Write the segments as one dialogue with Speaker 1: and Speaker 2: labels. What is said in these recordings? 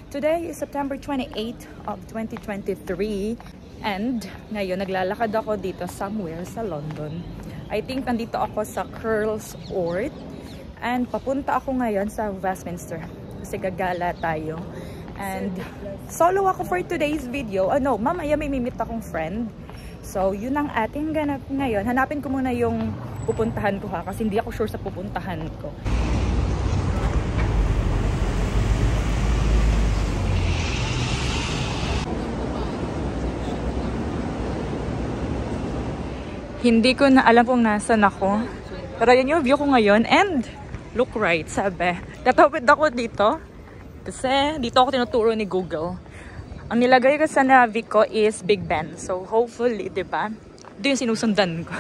Speaker 1: Today is September 28 of 2023 and ngayon naglalakad ako dito somewhere sa London. I think nandito ako sa Curls Court and papunta ako ngayon sa Westminster kasi gagala tayo. And solo ako for today's video. Mamaya may meet akong friend. So yun ang ating ganap ngayon. Hanapin ko muna yung pupuntahan ko kasi hindi ako sure sa pupuntahan ko. Hindi ko na alam kung nasan ako. Pero yan yung view ko ngayon. And look right, sabi. Tatawid ako dito. Kasi dito ako tinuturo ni Google. Ang nilagay ko sa navi ko is Big Ben. So hopefully, diba? Ito yung sinusundan ko.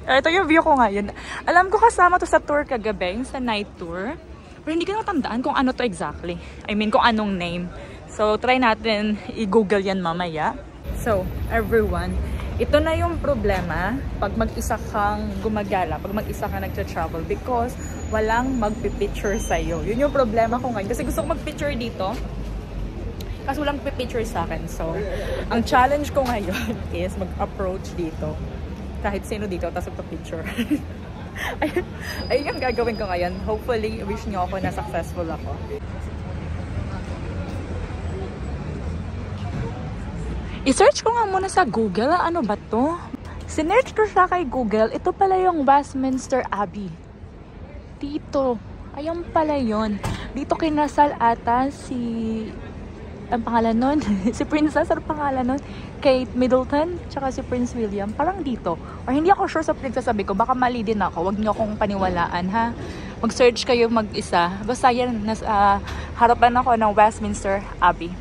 Speaker 1: Ito yung view ko ngayon. Alam ko kasama to sa tour kagabi, sa night tour. Pero hindi ko natandaan kung ano to exactly. I mean, kung anong name. So try natin i-google yan mamaya. So, everyone, ito na yung problema pag mag-isa kang gumagala, pag mag-isa kang nagtra-travel because walang magpipicture sa'yo. Yun yung problema ko ngayon. Kasi gusto ko magpicture dito, kasi walang magpipicture sa akin. So, ang challenge ko ngayon is mag-approach dito. Kahit sino dito, tapos magpa-picture. Ayun yung gagawin ko ngayon. Hopefully, wish nyo ako na successful ako. I-search ko nga muna sa Google. Ano ba to? Sinearch ko siya kay Google. Ito pala yung Westminster Abbey. Dito. Ayun pala yun. Dito kinasal ata si... ang pangalan nun? Si Princess, ano pangalan nun? Kate Middleton, tsaka si Prince William. Parang dito. Or hindi ako sure sa pinagsasabi ko. Baka mali din ako. Huwag niyo akong paniwalaan, ha? Mag-search kayo mag-isa. Basta yan, harapan ako ng Westminster Abbey.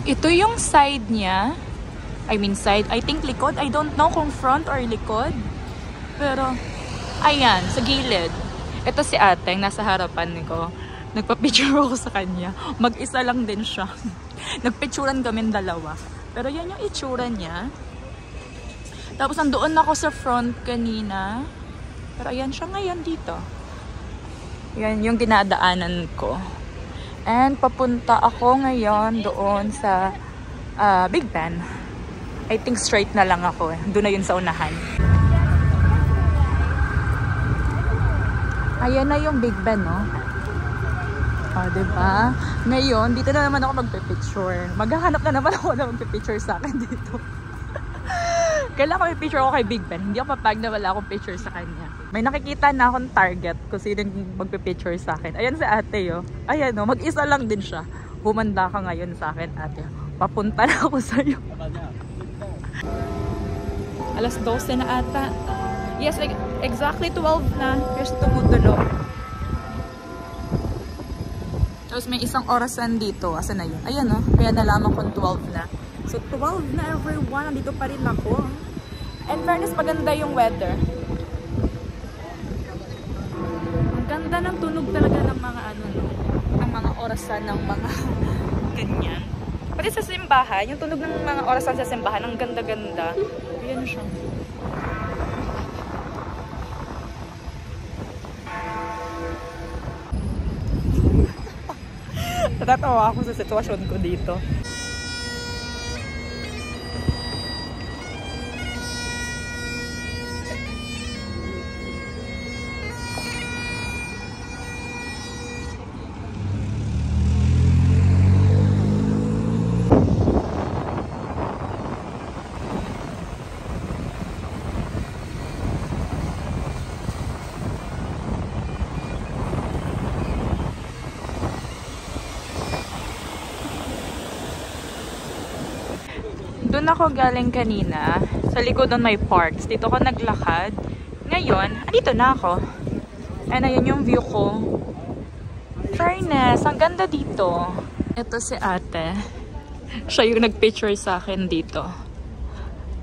Speaker 1: Ito yung side niya. I mean side. I think likod. I don't know kung front or likod. Pero, ayan, sa gilid. Ito si ate, nasa harapan ko. Nagpa-picture ako sa kanya. Mag-isa lang din siya. Nagpicturan kami dalawa. Pero yan yung itsura niya. Tapos nandoon ako sa front kanina. Pero ayan siya ngayon dito. Yan yung dinadaanan ko. And papunta ako ngayon doon sa Big Ben. I think straight na lang ako. Doon na yun sa unahan. Ayan na yung Big Ben, no? Diba? Ngayon, dito na naman ako magpipicture. Maghahanap na naman ako na magpipicture sa akin dito. Kailangan ko i-picture ako kay Big Ben. Hindi ako papag na wala akong picture sa kanya. May nakikita na akong target kung sino magpipicture sa akin. Ayan si ate, yo. Ayan, no? Mag-isa lang din siya. Humanda ka ngayon sa akin, ate. Papunta na ako sa'yo. Alas 12 na ata. Yes, exactly 12 na. Here's tumutulo. Tapos may isang orasan dito. Asan na yun? Ayan, no? Kaya nalaman kong 12 na. So, 12 na everyone. Nandito pa rin ako. And fairness, maganda yung weather. Ang ganda ng tunog talaga ng mga ng mga orasan ng mga ganyan. Pati sa simbahan, yung tunog ng mga orasan sa simbahan, ang ganda-ganda. Ayan siya. Natatawa ako sa sitwasyon ko dito. Doon ako galing kanina. Sa likod doon may parks. Dito ako naglakad. Ngayon, andito na ako. And ayun yung view ko. Fairness, ang ganda dito. Ito si ate. Siya yung nag-picture sa akin dito.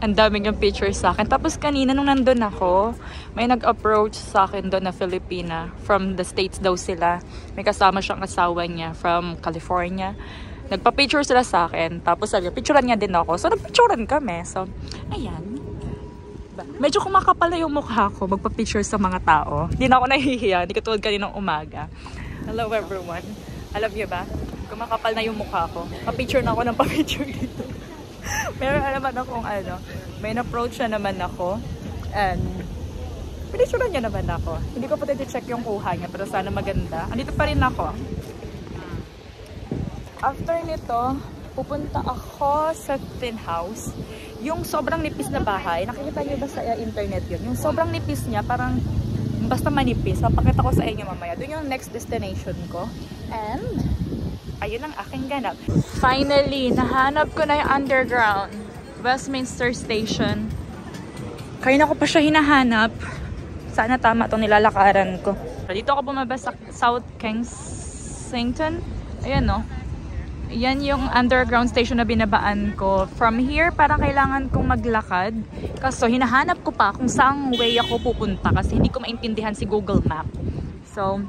Speaker 1: Ang daming yung picture sa akin. Tapos kanina nung nandun ako, may nag-approach sa akin doon na Filipina. From the States daw sila. May kasama siyang asawa niya from California. Nagpa-picture sila sa akin. Tapos sabi, picturean niya din ako. So nagpicturean kami. So, ayan. Medyo kumakapal na yung mukha ko magpa-picture sa mga tao. Hindi na ako nahihiya. Hindi katulad kaninang umaga. Hello everyone. Alam niyo ba? Kumakapal na yung mukha ko. Pa-picture na ako ng pa-picture dito. Meron naman akong ano, may na-approach na naman ako. And, pinicturean niya naman ako. Hindi ko pa check yung kuha niya, pero sana maganda. Andito pa rin ako. After nito, pupunta ako sa tin house. Yung sobrang nipis na bahay, nakikita niyo ba sa internet yun? Yung sobrang nipis niya, parang basta manipis. Papakita ko sa inyo mamaya. Doon yung next destination ko. And, ayun ang aking ganap. Finally, nahanap ko na yung underground. Westminster Station. Kaya na ko pa siya hinahanap. Sana tama itong nilalakaran ko. Dito ako bumaba sa South Kensington. Ayan no. Yan yung underground station na binabaan ko. From here, parang kailangan kong maglakad. Kaso hinahanap ko pa kung saang way ako pupunta. Kasi hindi ko maintindihan si Google Map. So,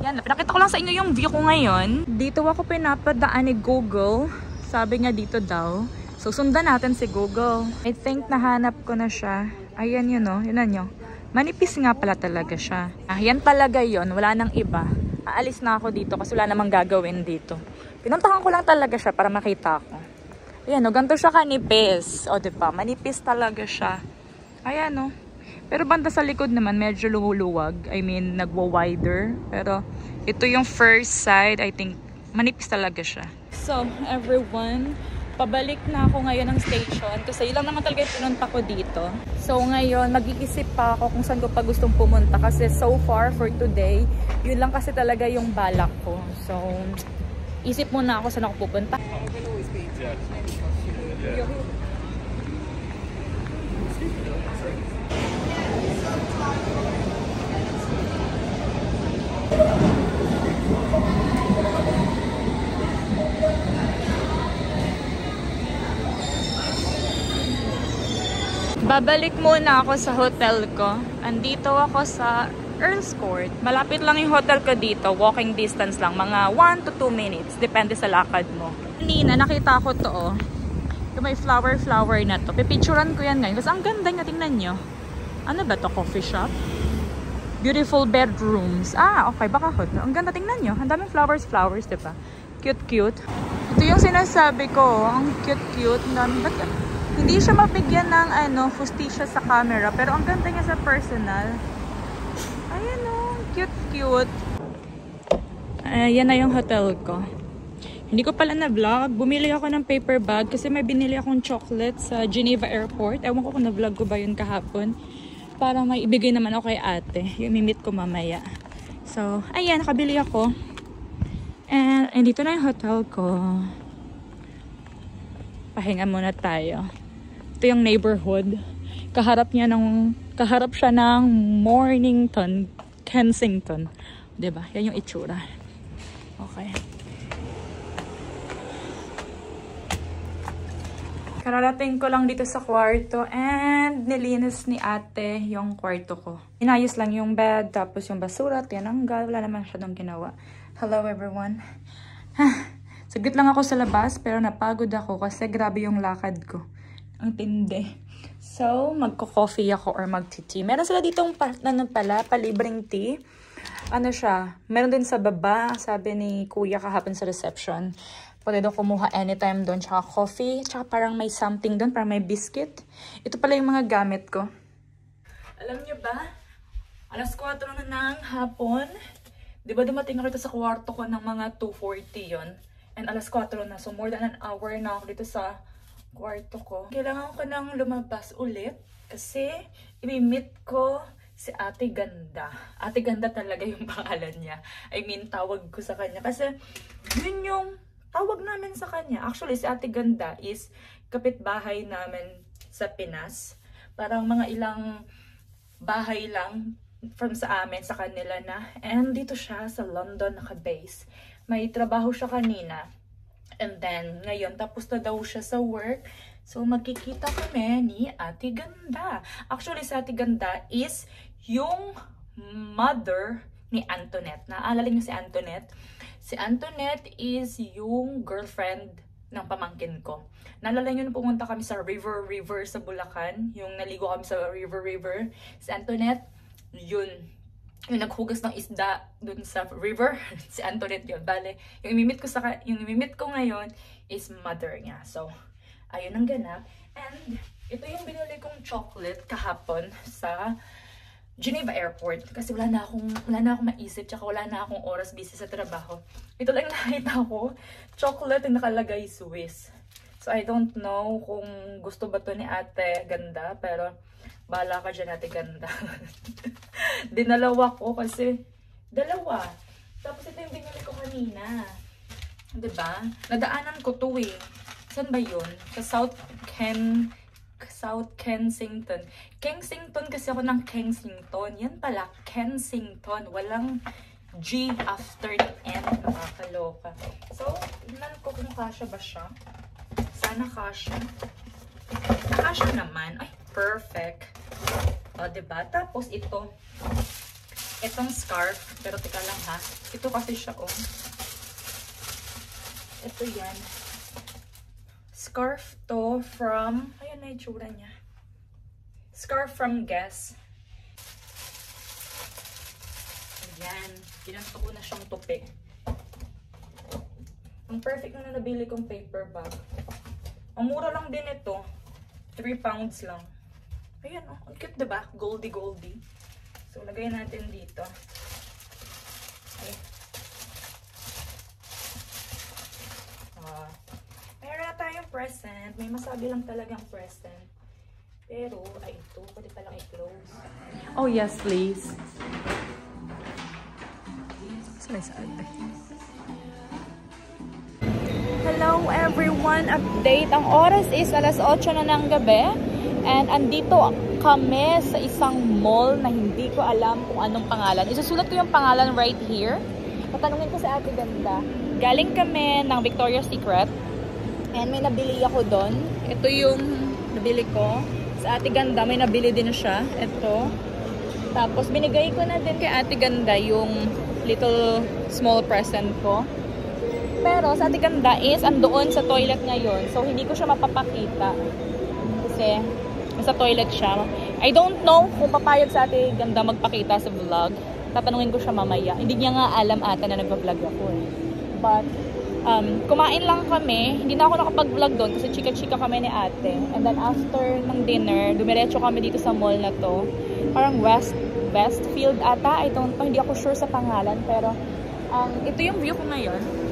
Speaker 1: yan, pinakita ko lang sa inyo yung view ko ngayon. Dito ako pinapadaan ni Google. Sabi niya dito daw. So, sundan natin si Google. I think nahanap ko na siya. Ayan yun o. Yun na nyo. Manipis nga pala talaga siya. Yan talaga yun. Wala nang iba. Aalis na ako dito kasi wala namang gagawin dito. Pinuntahan ko lang talaga siya para makita ko. Ayan o. Ganito siya kanipis. O diba? Manipis talaga siya. Ayan o. Pero banda sa likod naman, medyo lumuluwag. I mean, nagwa-wider. Pero ito yung first side, I think, manipis talaga siya. So, everyone, pabalik na ako ngayon ng station. Kasi yun lang naman talaga yung pinunta ko dito. So, ngayon, mag-iisip pa ako kung saan ko pa gustong pumunta. Kasi so far, for today, yun lang kasi talaga yung balak ko. So, isip muna ako saan ako pupunta. Babalik muna ako sa hotel ko. Andito ako sa Earl's Court. Malapit lang yung hotel ko dito. Walking distance lang. Mga 1 to 2 minutes. Depende sa lakad mo. Kanina, nakita ko to oh. Yung may flower na to. Pipicturan ko yan ngayon. Kasi ang ganda niya. Tingnan nyo. Ano ba to? Coffee shop? Beautiful bedrooms. Ah, okay. Baka hotel. Ang ganda. Tingnan nyo. Ang daming flowers, diba? Cute. Ito yung sinasabi ko. Ang cute. Ang dami. Hindi siya mabigyan ng fusticia sa camera. Pero ang ganda niya sa personal. Ayan o. Cute. Ayan na yung hotel ko. Hindi ko pala na-vlog. Bumili ako ng paper bag kasi may binili akong chocolate sa Geneva Airport. Ewan ko kung na-vlog ko ba yun kahapon. Para may ibigay naman ako kay ate. Yung mimit ko mamaya. So, ayan. Nakabili ako. And dito na yung hotel ko. Pahinga muna tayo. Ito yung neighborhood. Kaharap siya ng Mornington, Kensington. 'Di ba? Yan yung itsura. Okay. Kararating ko lang dito sa kwarto and nilinis ni ate yung kwarto ko. Inayos lang yung bed, tapos yung basura, tinanggal. Wala naman siya dong ginawa. Hello everyone. Saglit lang ako sa labas pero napagod ako kasi grabe yung lakad ko. Ang tindi. So, magko-coffee ako or mag-tea. Meron sila ditong partner pala, palibreng tea. Ano siya? Meron din sa baba, sabi ni kuya kahapon sa reception. Pwede daw kumuha anytime doon. Tsaka coffee. Tsaka parang may something doon, parang may biscuit. Ito pala yung mga gamit ko. Alam nyo ba? Alas 4 na ng hapon. Diba dumating ako dito sa kwarto ko ng mga 2:40 yon. And alas 4 na. So more than an hour na ako dito sa kwarto ko. Kailangan ko nang lumabas ulit. Kasi imi-meet ko si Ate Ganda. Ate Ganda talaga yung pangalan niya. I mean, tawag ko sa kanya. Kasi yun yung tawag namin sa kanya. Actually, si Ate Ganda is kapitbahay namin sa Pinas. Parang mga ilang bahay lang from sa amin, sa kanila na. And dito siya sa London naka-base. May trabaho siya kanina. And then, ngayon, tapos na daw siya sa work. So, magkikita kami ni Ate Ganda. Actually, si Ate Ganda is yung mother ni Antoinette. Naalala niyo si Antoinette? Si Antoinette is yung girlfriend ng pamangkin ko. Naalala niyo na pumunta kami sa River sa Bulacan. Yung naligo kami sa River. Si Antoinette, yun. Yung naghugas ng isda dun sa river, si Antoinette yun. Bale, yung imimit ko ngayon is mother niya. So, ayun ang ganap. And, ito yung binili kong chocolate kahapon sa Geneva Airport. Kasi wala na akong maisip, tsaka wala na akong oras busy sa trabaho. Ito lang nakita ko, chocolate yung nakalagay Swiss. So, I don't know kung gusto ba to ni Ate Ganda, pero bahala ka dyan, Ate Ganda. Dinalawa ko kasi, dalawa. Tapos ito yung binili ko kanina. Diba? Nadaanan ko to eh. Saan ba yun? Sa South Kensington. Kensington kasi ako ng Kensington. Yan pala, Kensington. Walang G after the N. Nakakaloka. So, tignan ko kung kasya ba siya. Sana kasya. Nakasya naman. Ay, perfect. O, diba? Tapos ito. Itong scarf. Pero tika lang ha. Ito kasi siya, oh. Ito yan. Scarf to from... Ayan na itsura niya. Scarf from Guess. Ayan. Ginanto ko na siyang tupi. Ang perfect na nabili kong paper bag. Ang mura lang din ito. 3 pounds lang. Ayan, oh. Ang cute, diba? Goldie. So, lagay natin dito. Ay. Meron na tayong present. May masabi lang talagang present. Pero, ay ito. Pwede palang i-close. Oh, yes, please. Saan sa ate? Hello, everyone. Update. Ang oras is alas 8 na ng gabi. And andito kami sa isang mall na hindi ko alam kung anong pangalan. Isusulat ko yung pangalan right here. Tatanungin ko sa Ate Ganda. Galing kami ng Victoria's Secret. And may nabili ako doon. Ito yung nabili ko. Sa Ate Ganda, may nabili din siya. Ito. Tapos binigay ko na din kay Ate Ganda yung little small present ko. Pero sa Ate Ganda is andoon sa toilet ngayon. So hindi ko siya mapapakita. Kasi sa toilet siya. I don't know kung papayag sa Ate Ganda magpakita sa vlog. Tatanungin ko siya mamaya. Hindi niya nga alam ata na nagpa-vlog ako. But, kumain lang kami. Hindi na ako nakapag-vlog doon kasi chika-chika kami ni ate. And then after ng dinner, dumiretso kami dito sa mall na to. Parang Westfield ata. I don't know. Hindi ako sure sa pangalan. Pero, ito yung view ko ngayon.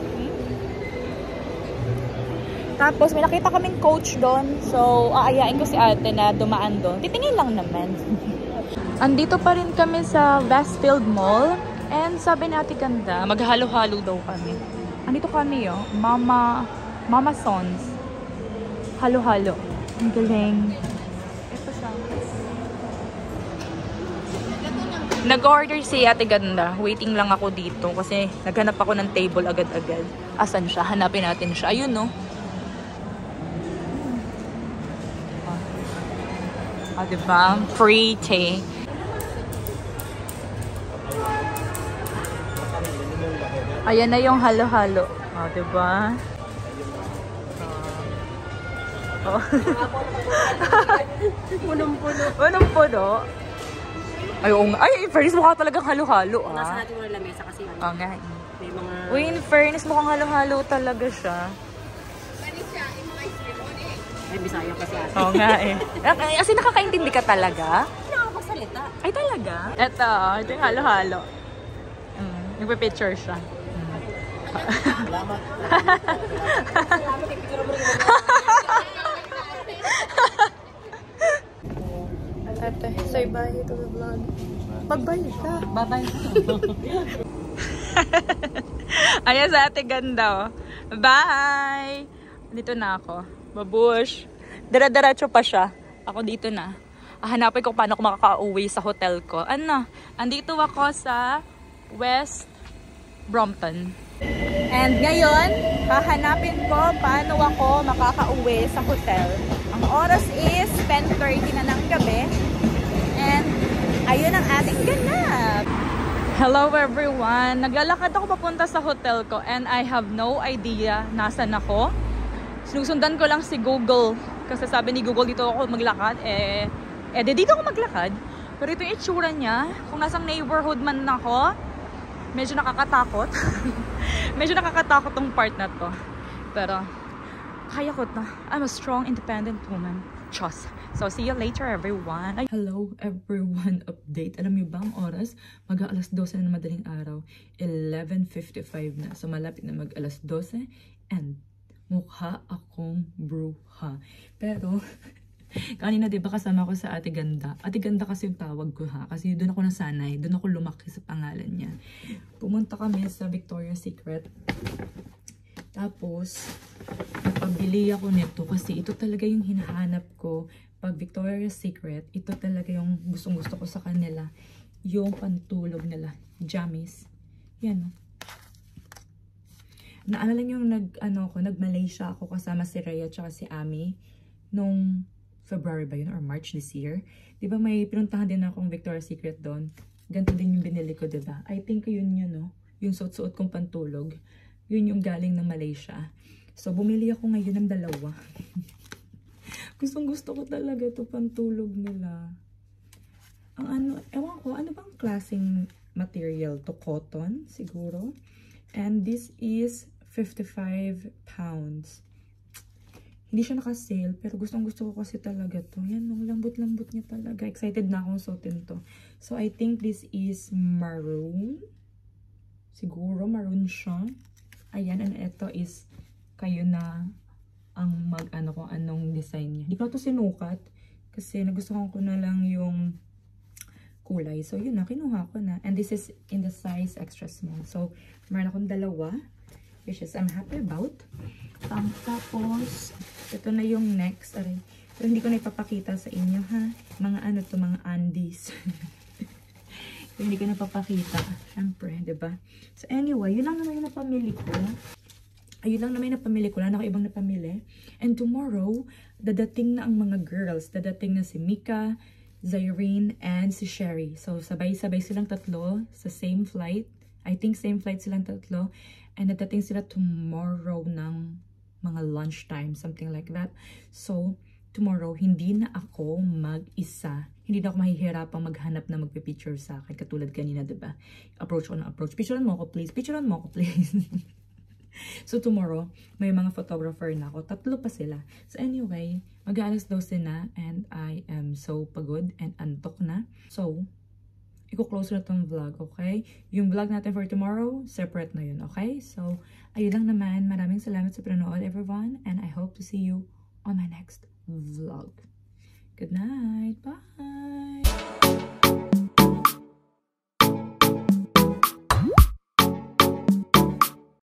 Speaker 1: Tapos, may nakita kaming coach doon. So, aayain ko si ate na dumaan doon. Titingin lang naman. Andito pa rin kami sa Westfield Mall. And sabi ni Ate Ganda, maghalo-halo daw kami. Andito kami, oh. Mama Sons. Halo-halo. Ang galing. Ito siya. Nag-order si Ate Ganda. Waiting lang ako dito kasi naghanap ako ng table agad-agad. Asan siya? Hanapin natin siya. Ayun, no? Ah, diba? Free tea. Ayan na yung halo-halo. Ah, diba? Oh.
Speaker 2: Punong-puno.
Speaker 1: Punong-puno. Ay, in fairness, mukha talagang halo-halo, ah.
Speaker 2: Nasa natin muna lamesa kasi ano.
Speaker 1: Oo nga.
Speaker 2: May mga...
Speaker 1: Uy, in fairness, mukhang halo-halo talaga siya.
Speaker 2: Ay, Bisaya kasi ate.
Speaker 1: Oo nga eh. Kasi nakakaintindi ka talaga?
Speaker 2: Nakakapagsalita.
Speaker 1: Ay, talaga? Ito yung halo-halo. Nagpa-picture siya.
Speaker 2: Salamat.
Speaker 1: Ate, say bye to the vlog. Mag-bye ka.
Speaker 2: Bye-bye.
Speaker 1: Ayan sa Ate Ganda. Bye! Dito na ako. Babush. Dira-diretso pa siya. Ako dito na. Hanapin ko paano ako makaka-uwi sa hotel ko. Andito ako sa West Brompton. And ngayon, hahanapin ko paano ako makakauwi sa hotel. Ang oras is 10:30 na ng gabi. And ayun ang ating ganap. Hello everyone! Naglalakad ako papunta sa hotel ko and I have no idea nasan ako. Sinusundan ko lang si Google kasi sabi ni Google dito ako maglakad. Dito ako maglakad. Pero ito yung itsura niya. Kung nasang neighborhood man ako, medyo nakakatakot. Medyo nakakatakot tong part na to. Pero kaya ko to. I'm a strong, independent woman. Trust. So, see you later, everyone. Hello, everyone. Update. Alam niyo ba ang oras? Mag-aalas 12 na madaling araw. 11:55 na. So, malapit na mag-alas 12. And, mukha akong bruha. Pero, kanina diba kasama ko sa Ate Ganda. Ate Ganda kasi yung tawag ko ha. Kasi doon ako nasanay. Doon ako lumaki sa pangalan niya. Pumunta kami sa Victoria's Secret. Tapos, napabili ako nito kasi ito talaga yung hinahanap ko. Pag Victoria's Secret, ito talaga yung gustong-gusto ko sa kanila. Yung pantulog nila. Jammies. Yan. Naalala niyo yung nag-Malaysia ako kasama si Rhea at si Ami nung February ba yun or March this year. Diba may pinuntahan din akong Victoria's Secret doon. Ganito din yung binili ko, diba? I think yun yun, no? Yung suot-suot kong pantulog. Yun yung galing ng Malaysia. So, bumili ako ngayon ng dalawa. Gustong-gusto ko talaga ito pantulog nila. Ang ewan ko, ano bang klaseng material to? Cotton, siguro. And this is 55 pounds. Hindi siya naka-sale, pero gustong-gusto ko kasi talaga to. Yan, ang lambot-lambot niya talaga. Excited na akong suotin to. So, I think this is maroon. Siguro, maroon siya. Ayan, and ito is kayo na ang kung anong design niya. Hindi ko ito sinukat kasi nagustuhan ko na lang yung kulay. So, yun na, kinuha ko na. And this is in the size extra small. So, meron akong dalawa, which is I'm happy about. Tapos, ito na yung next. Aray. Pero hindi ko na ipapakita sa inyo, ha? Mga mga undies. Hindi ko napapakita. Siyempre, diba? So, anyway, yun lang naman yung napamili ko. Ayun lang naman yung napamili ko. Wala na ako ibang napamili. And tomorrow, dadating na ang mga girls. Dadating na si Mika, Zyrene, and si Sherry. So, sabay-sabay silang tatlo sa same flight. I think same flight silang tatlo. And dadating sila tomorrow ng mga lunchtime. Something like that. So, tomorrow, hindi na ako mag-isa. Hindi na ako mahihirapang maghanap na magpipicture sa akin. Katulad kanina, diba? Approach ko na approach. Picturean mo ako, please. Picturean mo ako, please. So, tomorrow, may mga photographer na ako. Tatlo pa sila. So, anyway, mag-aalas 12 na and I am so pagod and antok na. So, i-close na itong vlog, okay? Yung vlog natin for tomorrow, separate na yun, okay? So, ayun lang naman. Maraming salamat sa panonood, everyone. And I hope to see you on my next vlog. Good night. Bye.